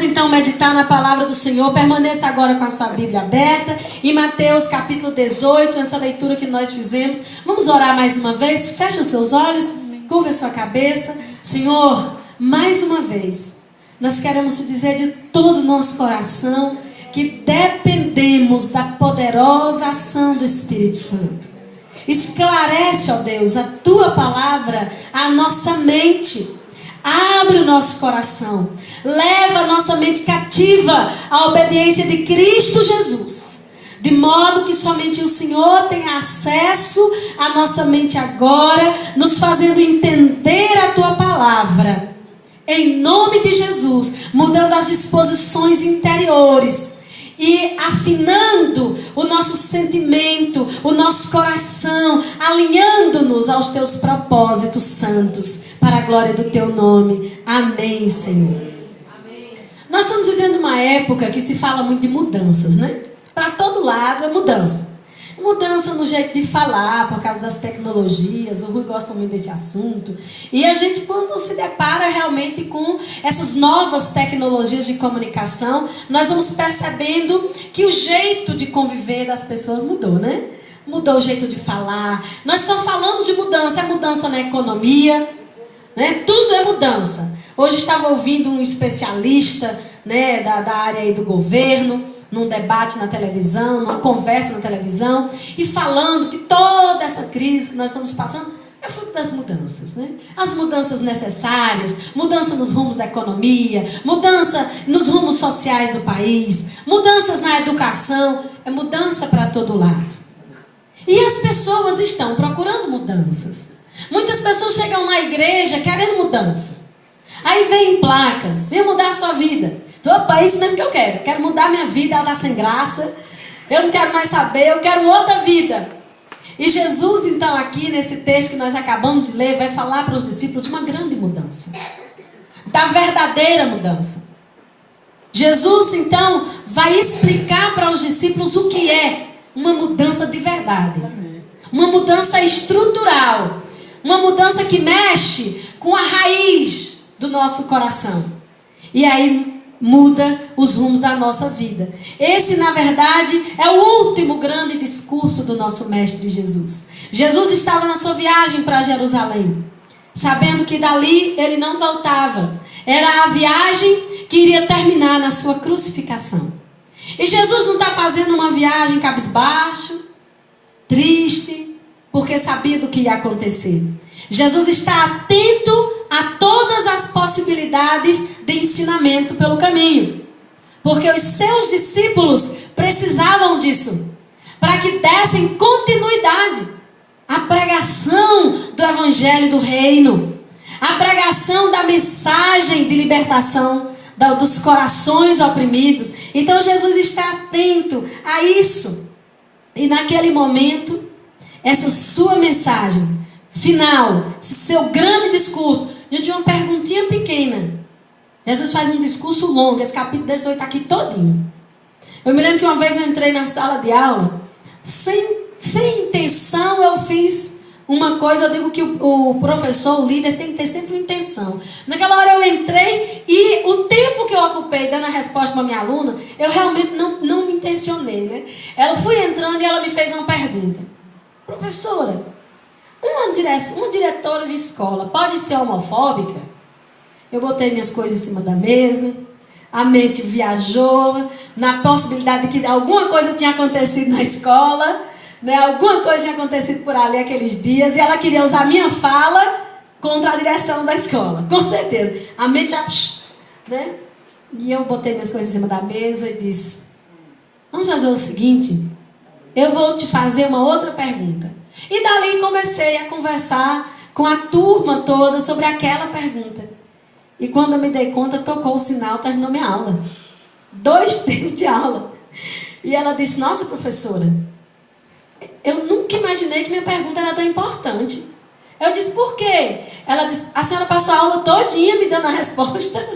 Então meditar na palavra do Senhor. Permaneça agora com a sua Bíblia aberta em Mateus capítulo 18, essa leitura que nós fizemos. Vamos orar mais uma vez. Feche os seus olhos, curva a sua cabeça. Senhor, mais uma vez nós queremos te dizer de todo o nosso coração que dependemos da poderosa ação do Espírito Santo. Esclarece, ó Deus, a tua palavra à nossa mente. Abre o nosso coração. Leva a nossa mente cativa à obediência de Cristo Jesus. De modo que somente o Senhor tenha acesso à nossa mente agora, nos fazendo entender a tua palavra. Em nome de Jesus, mudando as disposições interiores e afinando o nosso sentimento, o nosso coração, alinhando-nos aos teus propósitos santos, para a glória do teu nome. Amém, Senhor. Amém. Nós estamos vivendo uma época que se fala muito de mudanças, né? Para todo lado é mudança. Mudança no jeito de falar, por causa das tecnologias. O Rui gosta muito desse assunto. E a gente, quando se depara realmente com essas novas tecnologias de comunicação, nós vamos percebendo que o jeito de conviver das pessoas mudou, né? Mudou o jeito de falar. Nós só falamos de mudança. É mudança na economia, né? Tudo é mudança. Hoje estava ouvindo um especialista, né, da área aí do governo, num debate na televisão, numa conversa na televisão, e falando que toda essa crise que nós estamos passando é fruto das mudanças, né? As mudanças necessárias, mudança nos rumos da economia, mudança nos rumos sociais do país, mudanças na educação, é mudança para todo lado. E as pessoas estão procurando mudanças. Muitas pessoas chegam na igreja querendo mudança. Aí vem placas, vem mudar a sua vida. Opa, é isso mesmo que eu quero. Quero mudar minha vida, ela está sem graça. Eu não quero mais saber, eu quero outra vida. E Jesus, então, aqui nesse texto que nós acabamos de ler, vai falar para os discípulos de uma grande mudança. Da verdadeira mudança. Jesus, então, vai explicar para os discípulos o que é uma mudança de verdade. Uma mudança estrutural. Uma mudança que mexe com a raiz do nosso coração. E aí muda os rumos da nossa vida. Esse, na verdade, é o último grande discurso do nosso Mestre Jesus. Jesus estava na sua viagem para Jerusalém, sabendo que dali ele não voltava. Era a viagem que iria terminar na sua crucificação. E Jesus não está fazendo uma viagem cabisbaixo, triste, porque sabia do que ia acontecer. Jesus está atento a todas as possibilidades de ensinamento pelo caminho. Porque os seus discípulos precisavam disso, para que dessem continuidade à pregação do Evangelho do Reino, à pregação da mensagem de libertação dos corações oprimidos. Então Jesus está atento a isso. E naquele momento, essa sua mensagem final, seu grande discurso, diante de uma perguntinha pequena, Jesus faz um discurso longo. Esse capítulo 18 está aqui todinho. Eu me lembro que uma vez eu entrei na sala de aula, sem intenção eu fiz uma coisa. Eu digo que o professor, o líder, tem que ter sempre uma intenção. Naquela hora eu entrei e o tempo que eu ocupei dando a resposta para a minha aluna, eu realmente não me intencionei, né? Ela fui entrando e ela me fez uma pergunta. Professora, uma diretora de escola pode ser homofóbica? Eu botei minhas coisas em cima da mesa, a mente viajou na possibilidade de que alguma coisa tinha acontecido na escola, né? Alguma coisa tinha acontecido por ali aqueles dias, e ela queria usar a minha fala contra a direção da escola, com certeza. A mente já, né? E eu botei minhas coisas em cima da mesa e disse: vamos fazer o seguinte, eu vou te fazer uma outra pergunta. E dali comecei a conversar com a turma toda sobre aquela pergunta. E quando eu me dei conta, tocou o sinal, terminou minha aula. 2 tempos de aula. E ela disse: nossa, professora, eu nunca imaginei que minha pergunta era tão importante. Eu disse: por quê? Ela disse: a senhora passou a aula todinha me dando a resposta.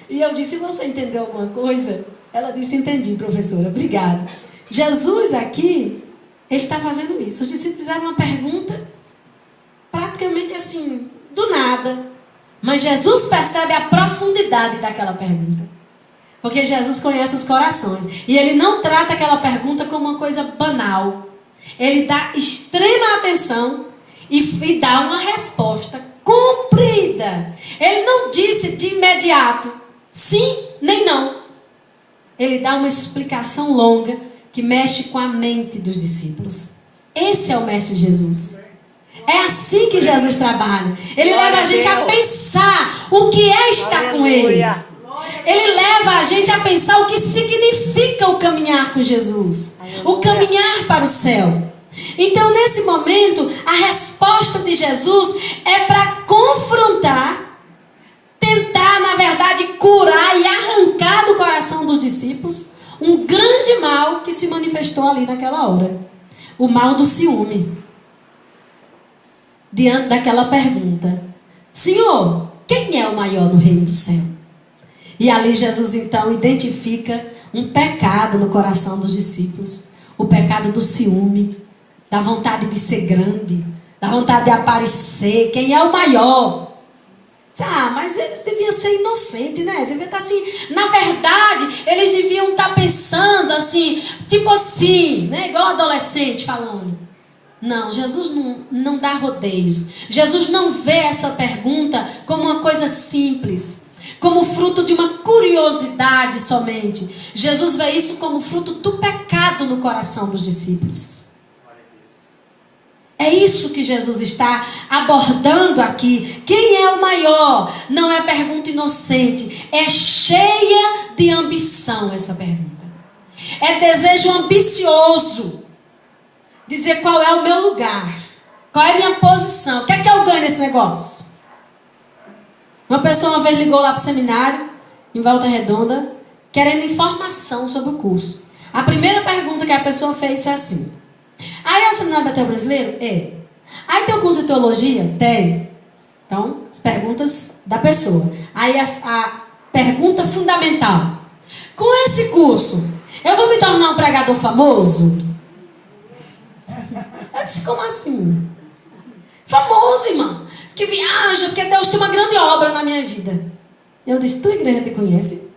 E eu disse: você entendeu alguma coisa? Ela disse: entendi, professora, obrigada. Jesus aqui, ele está fazendo isso. Os discípulos fizeram uma pergunta praticamente assim, do nada. Mas Jesus percebe a profundidade daquela pergunta. Porque Jesus conhece os corações. E ele não trata aquela pergunta como uma coisa banal. Ele dá extrema atenção e dá uma resposta comprida. Ele não disse de imediato sim nem não. Ele dá uma explicação longa que mexe com a mente dos discípulos. Esse é o Mestre Jesus. É assim que Jesus trabalha. Ele leva a gente a pensar o que é estar com Ele. Ele leva a gente a pensar o que significa o caminhar com Jesus. O caminhar para o céu. Então, nesse momento, a resposta de Jesus é para confrontar, tentar, na verdade, curar e arrancar do coração dos discípulos um grande mal que se manifestou ali naquela hora. O mal do ciúme. Diante daquela pergunta: Senhor, quem é o maior no reino do céu? E ali Jesus então identifica um pecado no coração dos discípulos. O pecado do ciúme, da vontade de ser grande, da vontade de aparecer. Quem é o maior? Mas eles deviam ser inocentes, né? Devia estar assim. Na verdade, eles deviam estar pensando assim, tipo assim, né? Igual adolescente falando. Não, Jesus não dá rodeios. Jesus não vê essa pergunta como uma coisa simples, como fruto de uma curiosidade somente. Jesus vê isso como fruto do pecado no coração dos discípulos. É isso que Jesus está abordando aqui. Quem é o maior? Não é pergunta inocente. É cheia de ambição essa pergunta. É desejo ambicioso. Dizer qual é o meu lugar. Qual é a minha posição. O que é que eu ganho nesse negócio? Uma pessoa uma vez ligou lá para o seminário, em Volta Redonda, querendo informação sobre o curso. A primeira pergunta que a pessoa fez foi assim: aí é o Seminário Betel Brasileiro? É. Aí tem o curso de teologia? Tem. Então, as perguntas da pessoa. Aí a pergunta fundamental: com esse curso, eu vou me tornar um pregador famoso? Eu disse: como assim? Famoso, irmã. Que viaja, porque Deus tem uma grande obra na minha vida. Eu disse: tua igreja te conhece?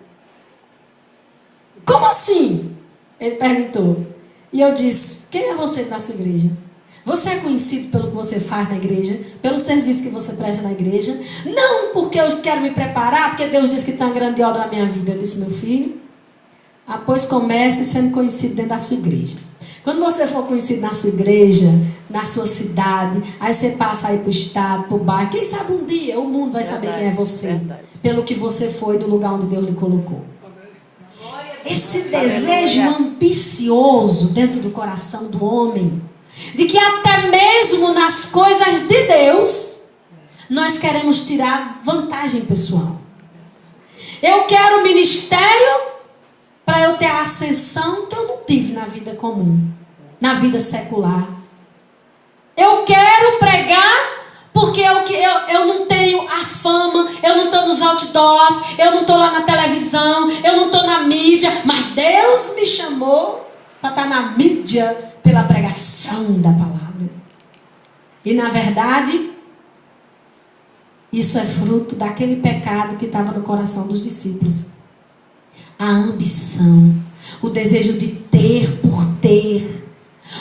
Como assim? Ele perguntou. E eu disse: quem é você na sua igreja? Você é conhecido pelo que você faz na igreja? Pelo serviço que você presta na igreja? Não, porque eu quero me preparar, porque Deus disse que tem uma grande obra na minha vida. Eu disse: meu filho, pois comece sendo conhecido dentro da sua igreja. Quando você for conhecido na sua igreja, na sua cidade, aí você passa aí para o estado, para o bairro. Quem sabe um dia o mundo vai saber quem é você. Pelo que você foi do lugar onde Deus lhe colocou. Esse desejo ambicioso dentro do coração do homem, de que até mesmo nas coisas de Deus, nós queremos tirar vantagem pessoal. Eu quero ministério para eu ter a ascensão que eu não tive na vida comum, na vida secular. Eu quero pregar porque eu não tenho a fama, eu não estou nos outdoors, eu não estou lá na televisão, eu não estou na mídia, mas Deus me chamou para estar na mídia pela pregação da palavra. E na verdade, isso é fruto daquele pecado que estava no coração dos discípulos. A ambição, o desejo de ter por ter,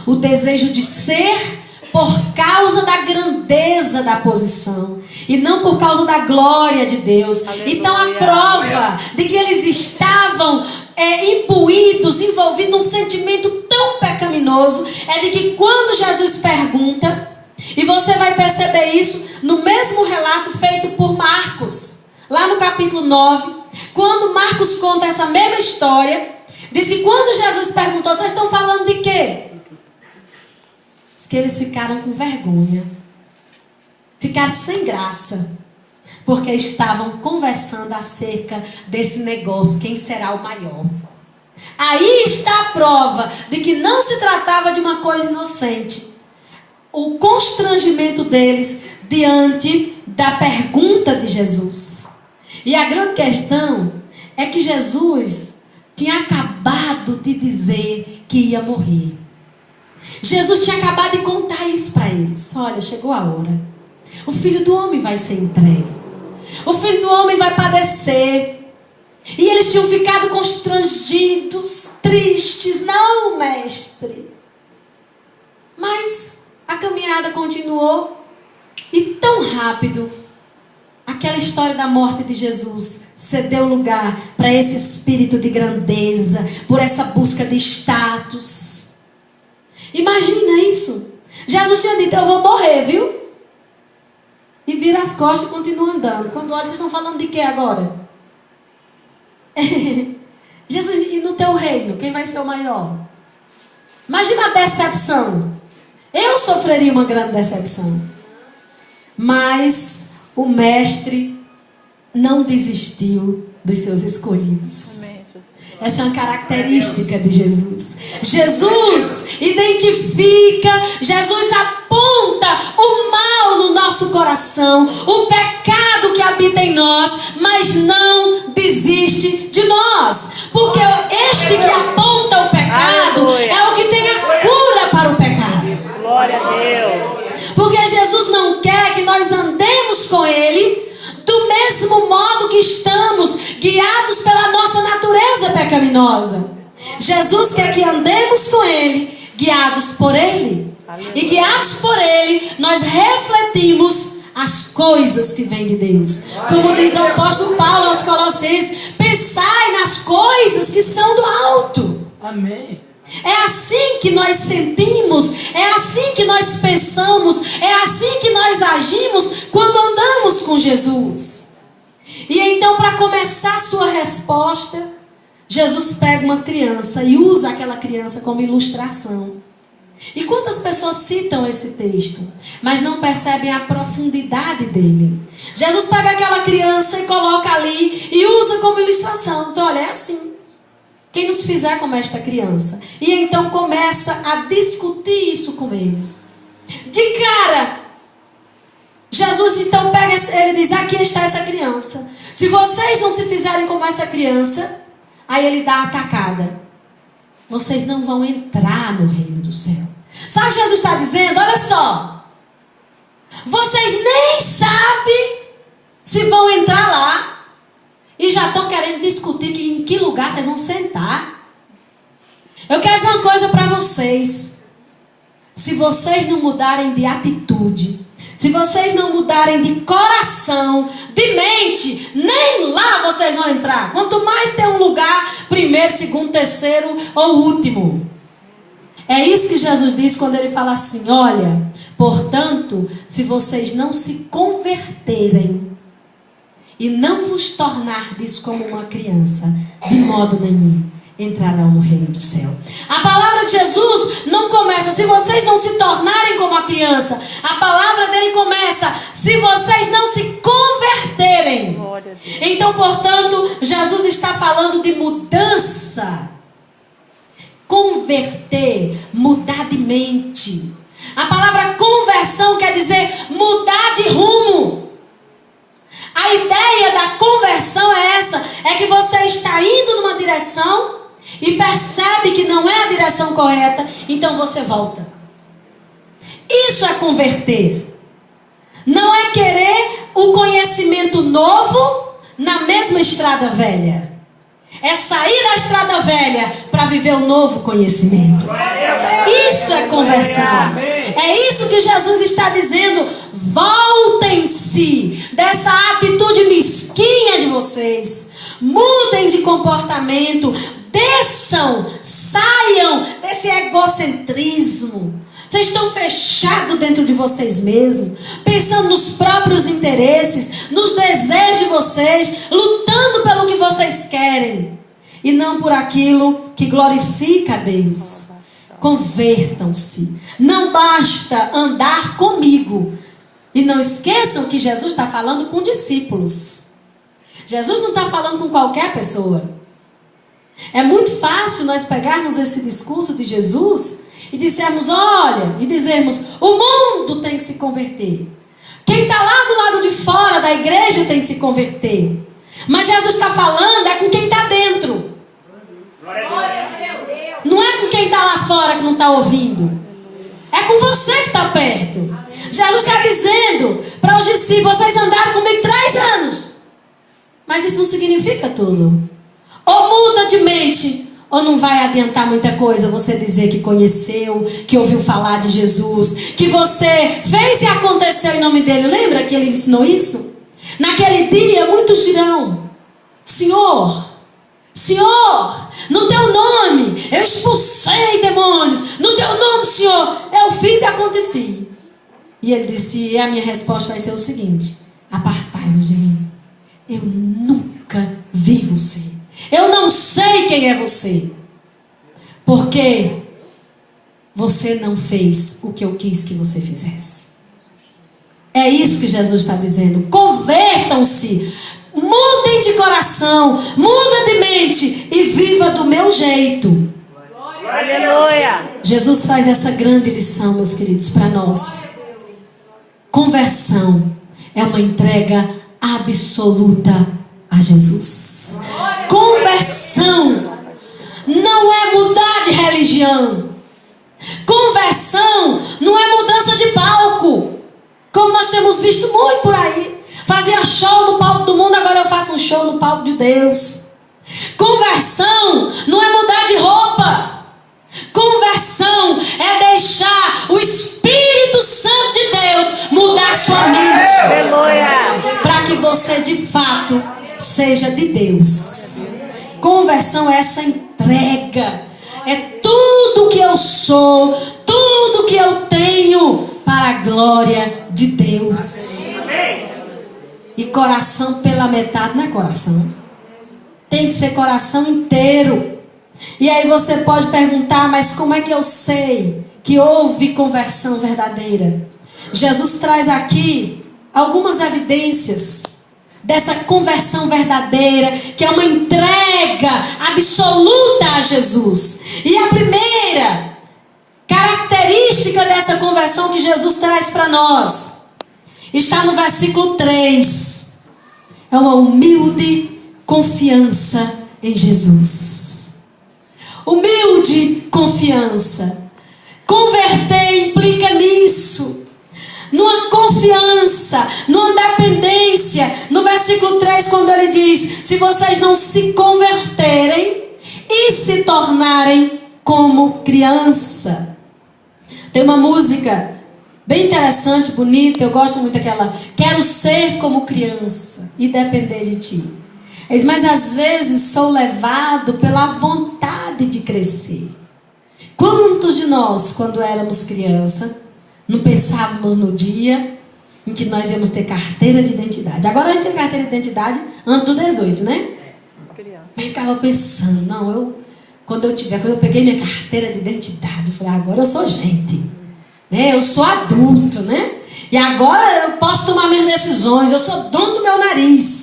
o desejo de ser por causa da grandeza da posição e não por causa da glória de Deus. Aleluia. Então a prova de que eles estavam imbuídos, envolvidos num sentimento tão pecaminoso é de que quando Jesus pergunta, e você vai perceber isso no mesmo relato feito por Marcos, lá no capítulo 9, quando Marcos conta essa mesma história, diz que quando Jesus perguntou: vocês estão falando de quê? Diz que eles ficaram com vergonha, ficaram sem graça, porque estavam conversando acerca desse negócio, quem será o maior. Aí está a prova de que não se tratava de uma coisa inocente. O constrangimento deles diante da pergunta de Jesus. E a grande questão é que Jesus tinha acabado de dizer que ia morrer. Jesus tinha acabado de contar isso para eles. Olha, chegou a hora. O Filho do Homem vai ser entregue. O Filho do Homem vai padecer. E eles tinham ficado constrangidos, tristes. Não, mestre. Mas a caminhada continuou. E tão rápido, aquela história da morte de Jesus cedeu lugar para esse espírito de grandeza, por essa busca de status. Imagina isso. Jesus tinha dito, eu vou morrer, viu? E vira as costas e continua andando. Quando olha, vocês estão falando de quê agora? Jesus, e no teu reino, quem vai ser o maior? Imagina a decepção. Eu sofreria uma grande decepção. Mas o mestre não desistiu dos seus escolhidos. Essa é uma característica de Jesus. Jesus identifica, Jesus aponta o mal no nosso coração, o pecado que habita em nós, mas não desiste de nós. Porque este que aponta o pecado é o que tem a cura para o pecado. Glória a Deus. Porque Jesus não quer que nós andemos com Ele do mesmo modo que estamos, guiados pela nossa natureza pecaminosa. Jesus quer que andemos com Ele, guiados por Ele. E guiados por Ele, nós refletimos as coisas que vêm de Deus. Como diz o apóstolo Paulo aos Colossenses, pensai nas coisas que são do alto. Amém. É assim que nós sentimos, é assim que nós pensamos, é assim que nós agimos quando andamos com Jesus. E então, para começar a sua resposta, Jesus pega uma criança e usa aquela criança como ilustração. E quantas pessoas citam esse texto, mas não percebem a profundidade dele? Jesus pega aquela criança e coloca ali e usa como ilustração. Diz, olha, é assim. Quem nos fizer como esta criança. E então começa a discutir isso com eles. De cara, Jesus então pega, ele diz, aqui está essa criança. Se vocês não se fizerem como essa criança, aí ele dá a atacada. Vocês não vão entrar no reino do céu. Sabe o que Jesus está dizendo? Olha só. Vocês nem sabem se vão entrar lá. E já estão querendo discutir em que lugar vocês vão sentar. Eu quero dizer uma coisa para vocês. Se vocês não mudarem de atitude, se vocês não mudarem de coração, de mente, nem lá vocês vão entrar. Quanto mais ter um lugar, primeiro, segundo, terceiro ou último. É isso que Jesus diz quando ele fala assim, olha, portanto, se vocês não se converterem, e não vos tornardes como uma criança, de modo nenhum entrarão no reino do céu. A palavra de Jesus não começa, se vocês não se tornarem como a criança. A palavra dele começa, se vocês não se converterem. Então, portanto, Jesus está falando de mudança. Converter, mudar de mente. A palavra conversão quer dizer mudar de rumo. A ideia da conversão é essa, é que você está indo numa direção e percebe que não é a direção correta, então você volta. Isso é converter. Não é querer o conhecimento novo na mesma estrada velha. É sair da estrada velha para viver o novo conhecimento. Isso é conversão. É isso que Jesus está dizendo. Voltem-se dessa atitude mesquinha de vocês. Mudem de comportamento. Desçam, saiam desse egocentrismo. Vocês estão fechados dentro de vocês mesmos, pensando nos próprios interesses, nos desejos de vocês, lutando pelo que vocês querem, e não por aquilo que glorifica a Deus. Convertam-se. Não basta andar comigo. E não esqueçam que Jesus está falando com discípulos. Jesus não está falando com qualquer pessoa. É muito fácil nós pegarmos esse discurso de Jesus e dizermos, olha, e dizermos, o mundo tem que se converter. Quem está lá do lado de fora da igreja tem que se converter. Mas Jesus está falando é com quem está dentro. Não é com quem está lá fora que não está ouvindo. É com você que está perto. Jesus está dizendo para os discípulos, vocês andaram comigo 3 anos. Mas isso não significa tudo. Ou muda de mente, ou não vai adiantar muita coisa você dizer que conheceu, que ouviu falar de Jesus, que você fez e aconteceu em nome dele. Lembra que ele ensinou isso? Naquele dia muitos dirão: Senhor, Senhor, no teu nome eu expulsei demônios, no teu nome, Senhor, eu fiz e aconteci. E ele disse, e a minha resposta vai ser o seguinte: apartai-vos de mim, eu nunca vi você, eu não sei quem é você, porque você não fez o que eu quis que você fizesse. É isso que Jesus está dizendo. Convertam-se, mudem de coração, muda de mente e viva do meu jeito. Aleluia. Jesus traz essa grande lição, meus queridos, para nós. Conversão é uma entrega absoluta a Jesus. Conversão não é mudar de religião. Conversão não é mudança de palco, como nós temos visto muito por aí. Fazia show no palco do mundo, agora eu faço um show no palco de Deus. Conversão não é mudar de roupa. Conversão é deixar o Espírito Santo de Deus mudar sua mente, para que você de fato seja de Deus. Conversão é essa entrega, é tudo que eu sou, tudo que eu tenho para a glória de Deus. E coração pela metade não é coração, tem que ser coração inteiro. E aí você pode perguntar, mas como é que eu sei que houve conversão verdadeira? Jesus traz aqui algumas evidências dessa conversão verdadeira, que é uma entrega absoluta a Jesus. E a primeira característica dessa conversão que Jesus traz para nós está no versículo 3. É uma humilde confiança em Jesus. Humilde confiança. Converter implica nisso, numa confiança, numa dependência. No versículo 3, quando ele diz: se vocês não se converterem e se tornarem como criança. Tem uma música bem interessante, bonita, eu gosto muito daquela: quero ser como criança e depender de ti. Mas às vezes sou levado pela vontade de crescer. Quantos de nós, quando éramos criança, não pensávamos no dia em que nós íamos ter carteira de identidade? Agora a gente tem carteira de identidade antes do 18, né? Mas eu ficava pensando, quando eu peguei minha carteira de identidade, eu falei, agora eu sou gente, né? Eu sou adulto, né? E agora eu posso tomar minhas decisões, eu sou dono do meu nariz.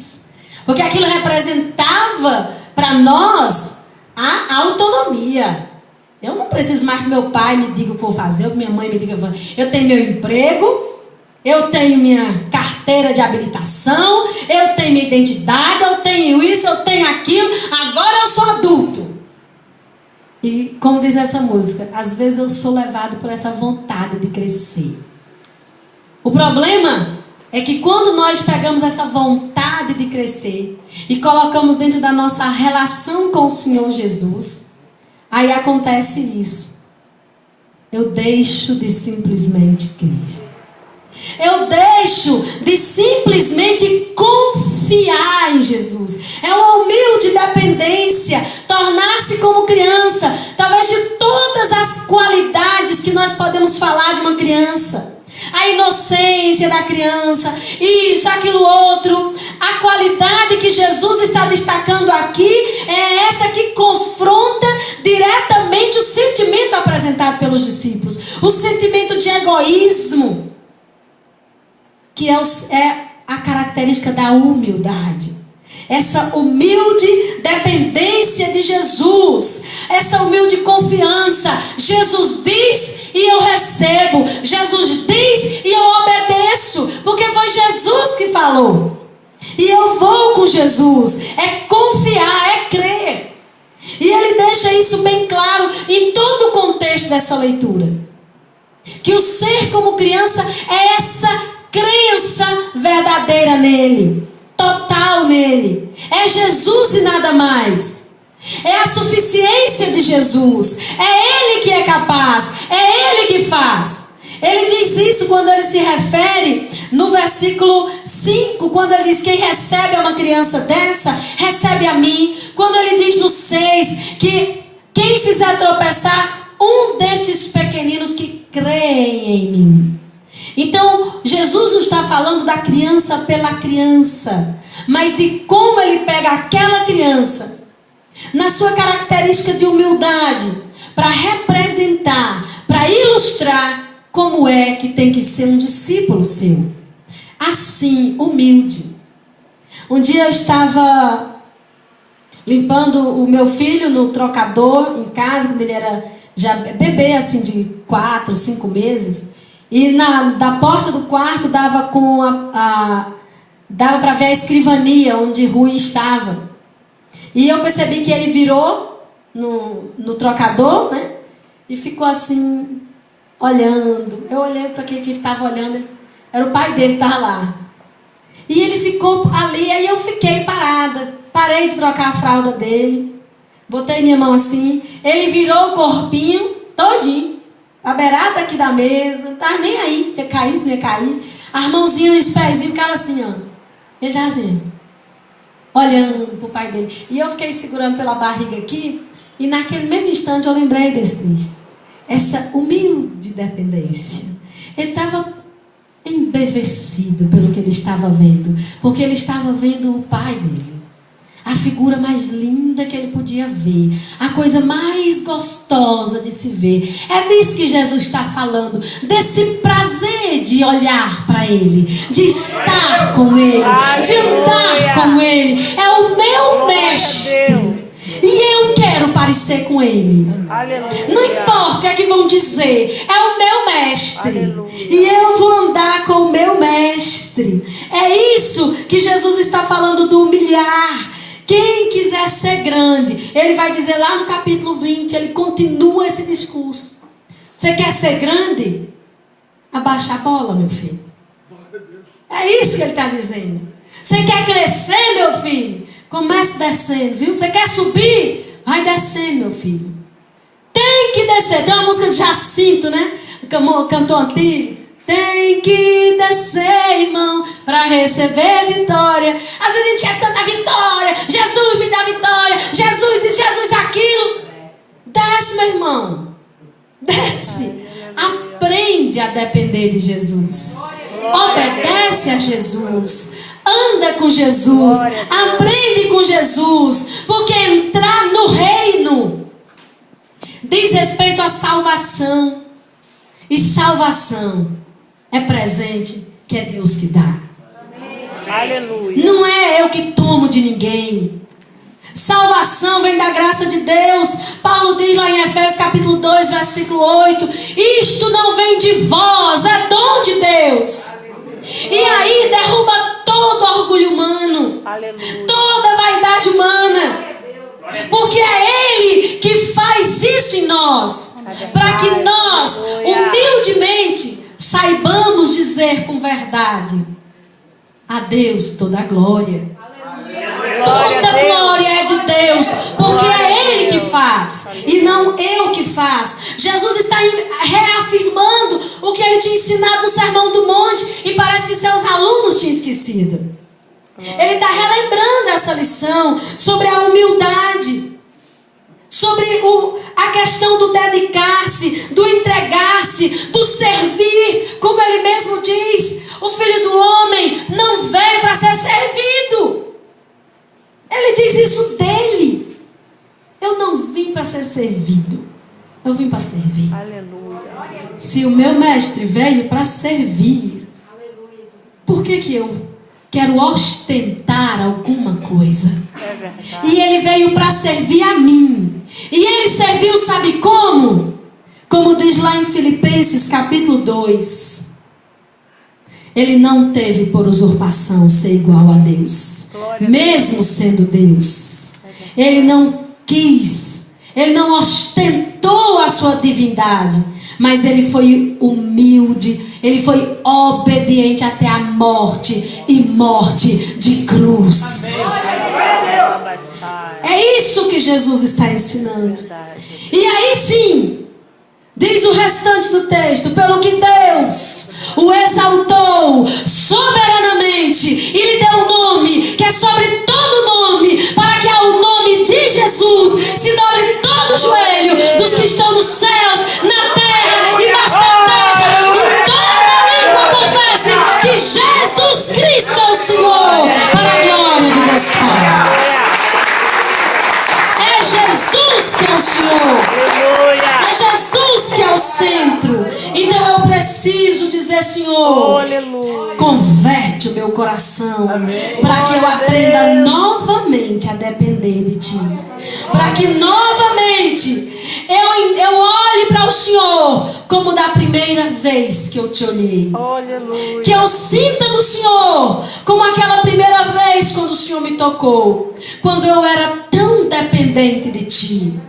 Porque aquilo representava para nós a autonomia. Eu não preciso mais que meu pai me diga o que eu vou fazer, ou que minha mãe me diga o que eu vou fazer. Eu tenho meu emprego, eu tenho minha carteira de habilitação, eu tenho minha identidade, eu tenho isso, eu tenho aquilo, agora eu sou adulto. E como diz essa música, às vezes eu sou levado por essa vontade de crescer. O problema é que quando nós pegamos essa vontade de crescer e colocamos dentro da nossa relação com o Senhor Jesus, aí acontece isso. Eu deixo de simplesmente crer. Eu deixo de simplesmente confiar em Jesus. É uma humilde dependência, tornar-se como criança. Talvez de todas as qualidades que nós podemos falar de uma criança. A inocência da criança, isso, aquilo, outro. A qualidade que Jesus está destacando aqui é essa que confronta diretamente o sentimento apresentado pelos discípulos. O sentimento de egoísmo, que é a característica da humildade. Essa humilde dependência de Jesus, essa humilde confiança. Jesus diz e eu recebo, Jesus diz e eu obedeço, porque foi Jesus que falou. E eu vou com Jesus. É confiar, é crer. E ele deixa isso bem claro em todo o contexto dessa leitura. Que o ser como criança é essa crença verdadeira nele, total nele. É Jesus e nada mais. É a suficiência de Jesus. É Ele que é capaz. É Ele que faz. Ele diz isso quando ele se refere no versículo 5, quando ele diz: quem recebe uma criança dessa, recebe a mim. Quando ele diz no 6, que quem fizer tropeçar um destes pequeninos que creem em mim. Então, Jesus não está falando da criança pela criança, mas de como ele pega aquela criança, na sua característica de humildade, para representar, para ilustrar como é que tem que ser um discípulo seu. Assim, humilde. Um dia eu estava limpando o meu filho no trocador em casa, quando ele era já bebê, assim, de 4, 5 meses. E da porta do quarto dava dava para ver a escrivania onde Rui estava. E eu percebi que ele virou no trocador, né? E ficou assim, olhando. Eu olhei para quem que ele estava olhando. Era o pai dele que estava lá. E ele ficou ali, aí eu fiquei parada. Parei de trocar a fralda dele. Botei minha mão assim. Ele virou o corpinho todinho. A beirada aqui da mesa. Não estava nem aí. Se ia cair, se não ia cair. As mãozinhas e os pezinhos ficaram assim, ó. Ele estava assim, olhando pro pai dele. E eu fiquei segurando pela barriga aqui. E naquele mesmo instante eu lembrei desse texto. Essa humilde dependência. Ele estava embevecido pelo que ele estava vendo. Porque ele estava vendo o pai dele. A figura mais linda que ele podia ver. A coisa mais gostosa de se ver. É disso que Jesus está falando. Desse prazer de olhar para ele. De estar com ele. De andar com ele. É o meu mestre. E eu quero parecer com ele. Aleluia. Não importa o que é que vão dizer. É o meu mestre. Aleluia. E eu vou andar com o meu mestre. É isso que Jesus está falando do humilhar. Quem quiser ser grande, ele vai dizer lá no capítulo 20, ele continua esse discurso. Você quer ser grande? Abaixa a bola, meu filho. É isso que ele está dizendo. Você quer crescer, meu filho? Comece descendo, viu? Você quer subir? Vai descendo, meu filho. Tem que descer. Tem uma música de Jacinto, né? Cantor antigo. Tem que descer, irmão, para receber vitória. Às vezes a gente quer tanta vitória. Jesus me dá vitória. Jesus isso, Jesus aquilo. Desce, meu irmão. Desce. Aprende a depender de Jesus. Obedece a Jesus. Anda com Jesus. Aprende com Jesus. Porque entrar no reino diz respeito à salvação. E salvação é presente que é Deus que dá. Aleluia. Não é eu que tomo de ninguém. Salvação vem da graça de Deus. Paulo diz lá em Efésios capítulo 2, versículo 8: isto não vem de vós, é dom de Deus. E aí derruba todo orgulho humano. Aleluia. Toda vaidade humana. Porque é Ele que faz isso em nós. Para que nós, humildemente, saibamos dizer com verdade: a Deus toda a glória. Toda glória é de Deus. Porque é Ele que faz e não eu que faço. Jesus está reafirmando o que Ele tinha ensinado no Sermão do Monte. E parece que seus alunos tinham esquecido. Ele está relembrando essa lição sobre a humildade, sobre a questão do dedicar-se, do entregar-se, do servir. Como ele mesmo diz, o Filho do Homem não veio para ser servido. Ele diz isso dele. Eu não vim para ser servido, eu vim para servir. Aleluia. Se o meu mestre veio para servir, por que eu quero ostentar alguma coisa? É verdade. E ele veio para servir a mim. E ele serviu, sabe como? Como diz lá em Filipenses capítulo 2. Ele não teve por usurpação ser igual a Deus. Mesmo sendo Deus. Ele não quis. Ele não ostentou a sua divindade. Mas ele foi humilde. Ele foi obediente até a morte. E morte de cruz. É isso que Jesus está ensinando. Verdade. E aí sim, diz o restante do texto: pelo que Deus o exaltou soberanamente e lhe deu um nome que é sobre todo nome, para que ao nome de Jesus se dobre todo o joelho dos que estão nos céus, na terra e embaixo da terra, e toda língua confesse que Jesus Cristo é o Senhor, para a glória de Deus Pai. É Jesus que é o Senhor. Aleluia. É Jesus que é o centro. Então eu preciso dizer: Senhor, Aleluia. converte o meu coração, para que eu aprenda novamente a depender de Ti, para que novamente eu olhe para o Senhor como da primeira vez que eu te olhei. Aleluia. Que eu sinta do Senhor como aquela primeira vez quando o Senhor me tocou, quando eu era tão dependente de Ti.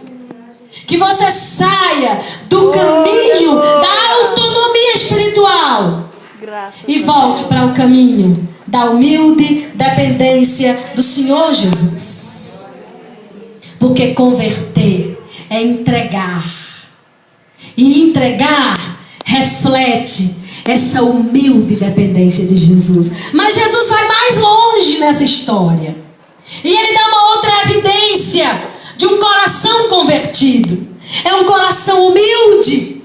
Que você saia do caminho da autonomia espiritual Graças e a volte para o caminho da humilde dependência do Senhor Jesus. Porque converter é entregar. E entregar reflete essa humilde dependência de Jesus. Mas Jesus vai mais longe nessa história. E ele dá uma outra evidência de um coração convertido. É um coração humilde.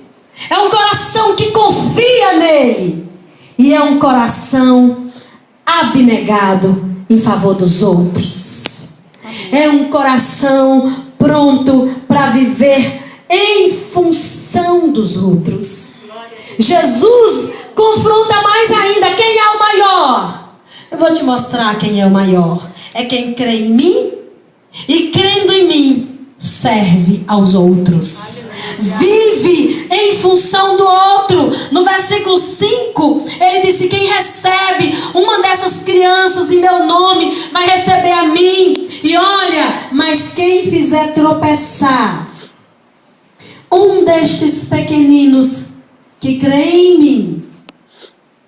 É um coração que confia nele. E é um coração abnegado em favor dos outros. É um coração pronto para viver em função dos outros. Jesus confronta mais ainda: quem é o maior? Eu vou te mostrar quem é o maior. É quem crê em mim e, crendo em mim, serve aos outros. Vive em função do outro. No versículo 5, ele disse: quem recebe uma dessas crianças em meu nome vai receber a mim. E olha, mas quem fizer tropeçar um destes pequeninos que crê em mim,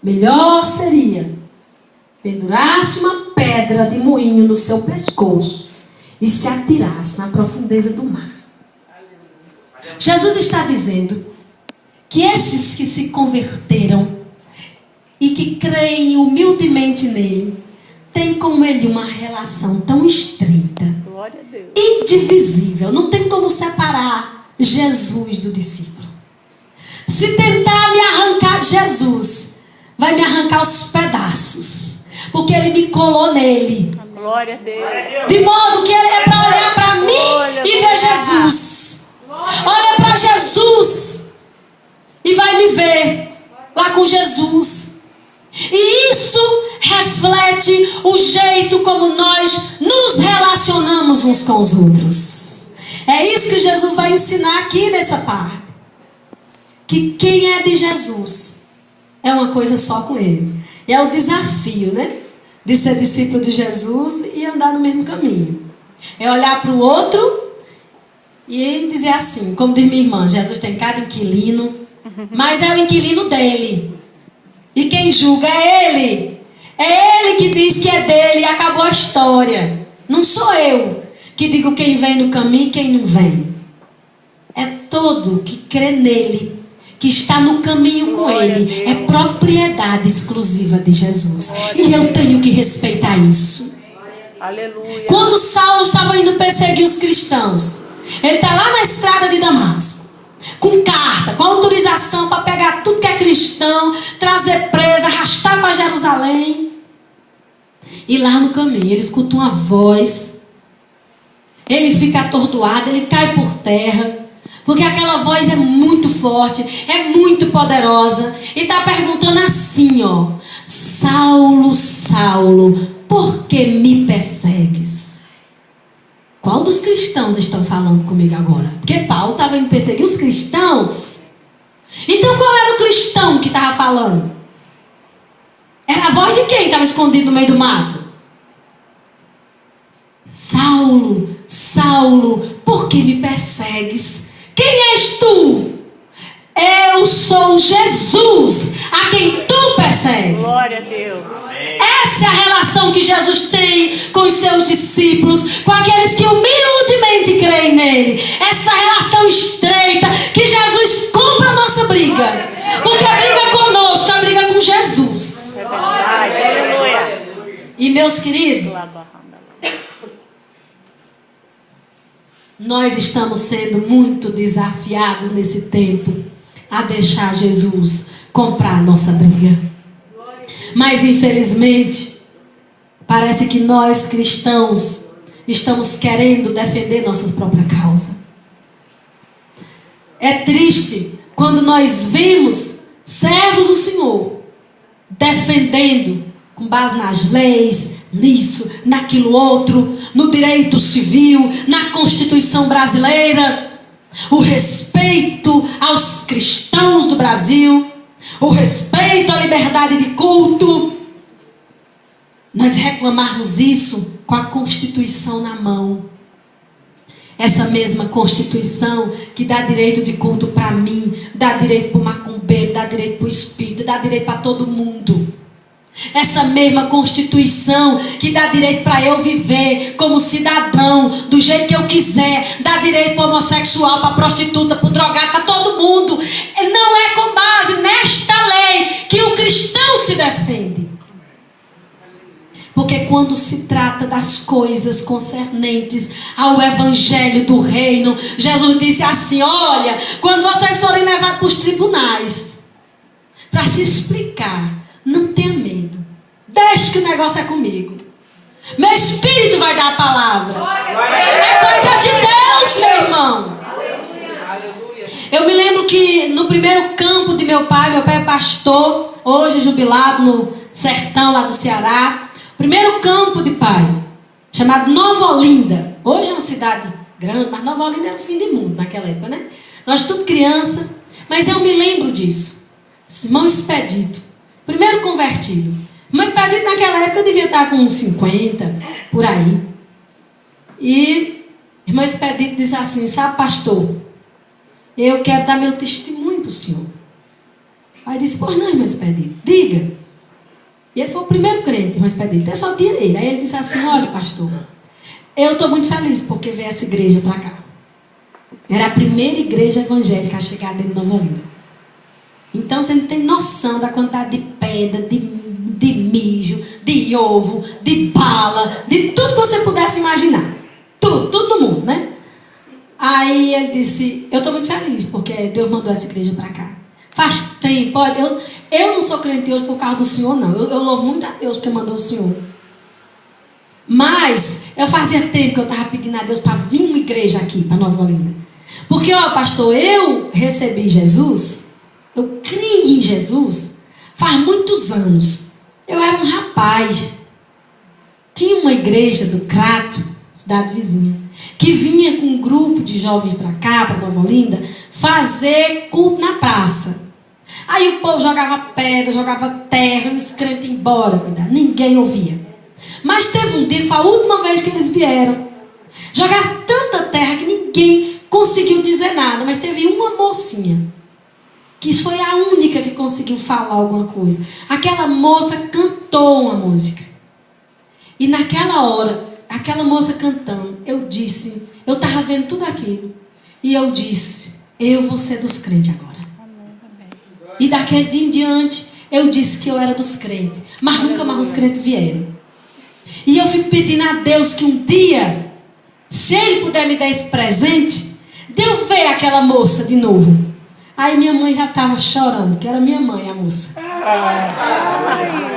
melhor seria pendurasse uma pedra de moinho no seu pescoço e se atirasse na profundeza do mar. Jesus está dizendo que esses que se converteram e que creem humildemente nele, têm com ele uma relação tão estreita, Glória a Deus. indivisível. Não tem como separar Jesus do discípulo. Se tentar me arrancar de Jesus, vai me arrancar os pedaços, porque ele me colou nele. Glória a Deus. De modo que ele é para olhar para mim e ver Jesus. Olha para Jesus e vai me ver lá com Jesus. E isso reflete o jeito como nós nos relacionamos uns com os outros. É isso que Jesus vai ensinar aqui nessa parte. Que quem é de Jesus é uma coisa só com ele. E é o desafio, né? De ser discípulo de Jesus e andar no mesmo caminho. É olhar para o outro e dizer assim, como diz minha irmã: Jesus tem cada inquilino, mas é o inquilino dele. E quem julga é ele. É ele que diz que é dele e acabou a história. Não sou eu que digo quem vem no caminho e quem não vem. É todo que crê nele, que está no caminho com ele. É propriedade exclusiva de Jesus. E eu tenho que respeitar isso. Aleluia. Quando Saulo estava indo perseguir os cristãos, ele está lá na estrada de Damasco, com carta, com autorização para pegar tudo que é cristão, trazer preso, arrastar para Jerusalém. E lá no caminho ele escuta uma voz. Ele fica atordoado, ele cai por terra, porque aquela voz é muito forte, é muito poderosa. E está perguntando assim, ó: Saulo, Saulo, por que me persegues? Qual dos cristãos estão falando comigo agora? Porque Paulo estava indo perseguir os cristãos. Então qual era o cristão que estava falando? Era a voz de quem estava escondido no meio do mato? Saulo, Saulo, por que me persegues? Quem és tu? Eu sou Jesus, a quem tu persegues. Glória a Deus. Essa é a relação que Jesus tem com os seus discípulos, com aqueles que humildemente creem nele. Essa relação estreita que Jesus compra a nossa briga. Porque a briga é conosco, a briga é com Jesus. Aleluia. E meus queridos, nós estamos sendo muito desafiados nesse tempo a deixar Jesus comprar a nossa briga. Mas infelizmente, parece que nós cristãos estamos querendo defender nossa própria causa. É triste quando nós vemos servos do Senhor defendendo com base nas leis, nisso, naquilo outro, no direito civil, na Constituição brasileira, o respeito aos cristãos do Brasil, o respeito à liberdade de culto. Nós reclamarmos isso com a Constituição na mão. Essa mesma Constituição que dá direito de culto para mim, dá direito para o macumbeiro, dá direito para o espírito, dá direito para todo mundo. Essa mesma Constituição que dá direito para eu viver como cidadão, do jeito que eu quiser, dá direito para o homossexual, para a prostituta, para o drogado, para todo mundo. Não é com base nesta lei que o cristão se defende. Porque quando se trata das coisas concernentes ao evangelho do reino, Jesus disse assim: olha, quando vocês forem levados para os tribunais para se explicar, não tenha medo. Deixe que o negócio é comigo. Meu espírito vai dar a palavra. É coisa de Deus, meu irmão. Eu me lembro que no primeiro campo de meu pai é pastor, hoje jubilado no sertão lá do Ceará. Primeiro campo de pai, chamado Nova Olinda. Hoje é uma cidade grande, mas Nova Olinda era o fim do mundo naquela época, né? Nós tudo criança, mas eu me lembro disso. Irmão Expedito, primeiro convertido. Irmão Expedito naquela época devia estar com uns 50, por aí. E irmão Expedito disse assim: sabe, pastor, eu quero dar meu testemunho para o senhor. Aí disse: pois não, irmão Expedito, diga. E ele foi o primeiro crente, irmão Expedito, até só tinha ele. Aí ele disse assim: olha, pastor, eu estou muito feliz porque veio essa igreja para cá. Era a primeira igreja evangélica a chegar dentro de Nova Olinda. Então você não tem noção da quantidade de pedra, de mijo, de ovo, de bala, de tudo que você pudesse imaginar. Tudo do mundo, né? Aí ele disse: eu estou muito feliz porque Deus mandou essa igreja para cá. Faz tempo, olha, eu não sou crente hoje por causa do Senhor, não. Eu louvo muito a Deus porque mandou o Senhor. Mas eu fazia tempo que eu estava pedindo a Deus para vir uma igreja aqui, para Nova Olinda. Porque, ó, pastor, eu recebi Jesus, eu criei em Jesus faz muitos anos. Eu era um rapaz. Tinha uma igreja do Crato, cidade vizinha, que vinha com um grupo de jovens para cá, para Nova Olinda, fazer culto na praça. Aí o povo jogava pedra, jogava terra, os crentes embora, cuidado. Ninguém ouvia. Mas teve um dia, foi a última vez que eles vieram. Jogaram tanta terra que ninguém conseguiu dizer nada. Mas teve uma mocinha, que foi a única que conseguiu falar alguma coisa. Aquela moça cantou uma música. E naquela hora, aquela moça cantando, eu estava vendo tudo aquilo. E eu disse: eu vou ser dos crentes agora. E daquele dia em diante, eu disse que eu era dos crentes. Mas nunca mais os crentes vieram. E eu fico pedindo a Deus que um dia, se Ele puder me dar esse presente, de eu ver aquela moça de novo. Aí minha mãe já estava chorando, que era minha mãe a moça.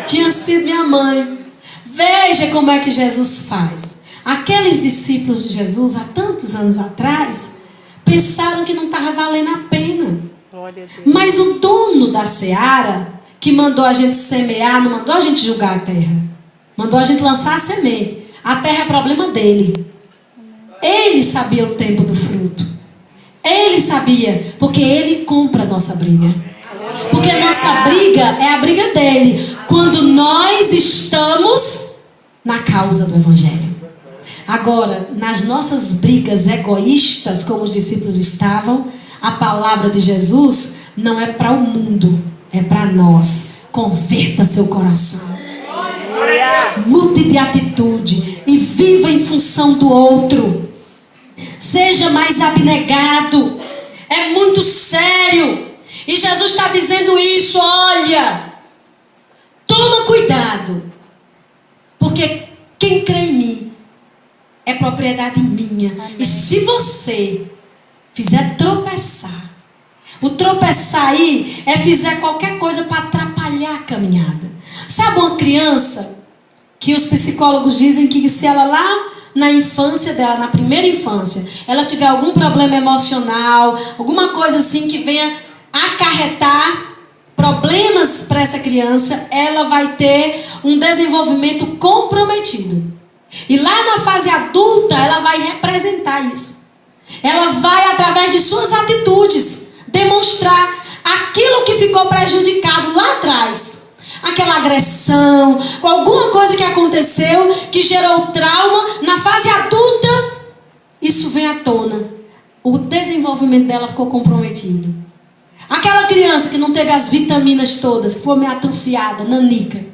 Tinha sido minha mãe. Veja como é que Jesus faz. Aqueles discípulos de Jesus, há tantos anos atrás, pensaram que não estava valendo a pena. Mas o dono da seara, que mandou a gente semear, não mandou a gente julgar a terra. Mandou a gente lançar a semente. A terra é problema dele. Ele sabia o tempo do fruto. Ele sabia, porque ele compra a nossa briga. Porque a nossa briga é a briga dele. Quando nós estamos na causa do evangelho. Agora, nas nossas brigas egoístas, como os discípulos estavam, a palavra de Jesus não é para o mundo, é para nós. Converta seu coração. Mude de atitude e viva em função do outro. Seja mais abnegado. É muito sério. E Jesus está dizendo isso, olha. Toma cuidado. Porque quem crê em mim é propriedade minha. Amém. E se você fizer tropeçar, o tropeçar aí é fizer qualquer coisa para atrapalhar a caminhada. Sabe uma criança que os psicólogos dizem que se ela lá na infância dela, na primeira infância, ela tiver algum problema emocional, alguma coisa assim que venha acarretar problemas para essa criança, ela vai ter um desenvolvimento comprometido. E lá na fase adulta, ela vai representar isso. Ela vai, através de suas atitudes, demonstrar aquilo que ficou prejudicado lá atrás. Aquela agressão, alguma coisa que aconteceu, que gerou trauma, na fase adulta, isso vem à tona. O desenvolvimento dela ficou comprometido. Aquela criança que não teve as vitaminas todas, que ficou meio atrofiada, nanica,